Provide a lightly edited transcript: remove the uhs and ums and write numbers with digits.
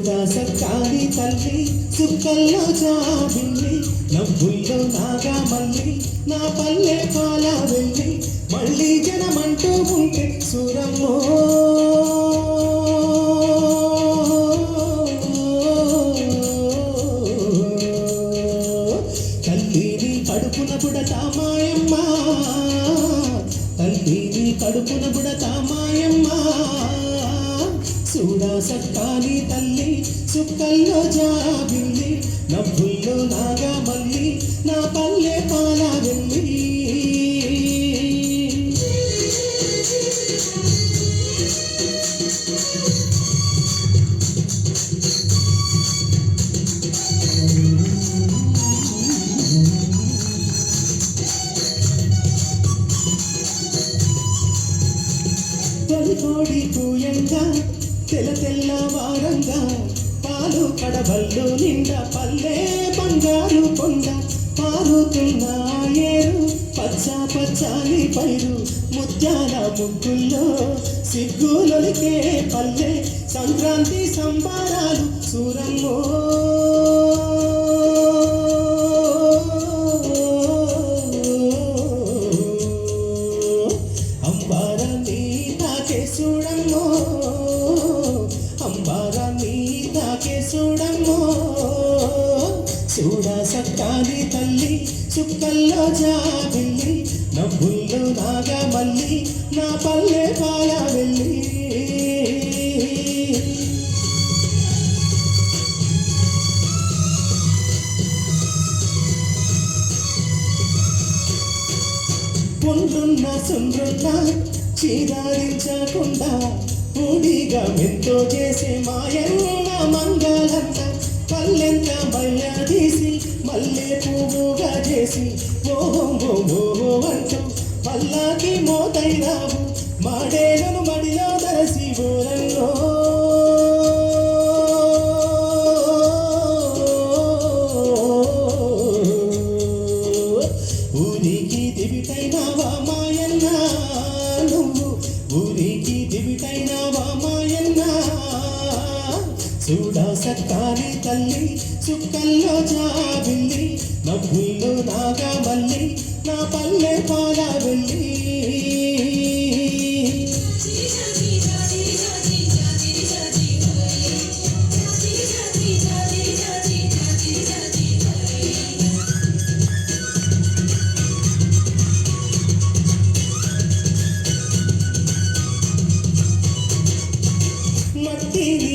సక్కాని తల్లి సుక్కల్లో జాబిల్లి నవ్వుల్లో నాగా మల్లి నా పల్లె పాల వెళ్ళి మళ్ళీ జనమంటూ ఉంటే సూరమ్మో తల్లిని కడుపున బుడతా మాయమ్మ తల్లిని కడుపున బుడతా మాయమ్మ సక్కాని తల్లి సుక్కల్లో జాబిల్లి నవ్వుల్లో నాగా మల్లి నా పల్లె పాల వెళ్ళి తొలికోడి పూయంగా తెల్లవారంగా పాలు కడవల్లు నిండా పల్లె బంగారు కొండ పారుతున్న ఏరు పచ్చ పచ్చని పైరు ముత్యాల ముగ్గుల్లో సిగ్గులొలికే పల్లె సంక్రాంతి సంబరాలు సూరమ్మో అంబారాన్ని తాకే చూడమ్మో అంబారాన్ని తాకే చూడమ్మో సక్కాని తల్లి సుక్కల్లో జాబిల్లి నవ్వుల్లో నాగా మల్లి నా పల్లె పాల వెళ్ళి పొందున్న సుండ్రున్న చీరారించకుండా పూడిగా మెంతో చేసే మాయన్న మంగళంత పల్లెంత మల్ల తీసి మల్లె పువ్వుగా చేసి ఓహో ఓహో అంటూ పల్లాకి మోతైరావు మాడేలను మడిలో దరసి ఓరల్లో ఊరికి దివిటైనావా మాయన్న నువ్వు ఊరికి దివిటైనావా మాయన్న సక్కాని తల్లి సుక్కల్లో జాబిల్లి నవ్వుల్లో నాగా మల్లి నా పల్లె పాల వెళ్ళి మట్టిని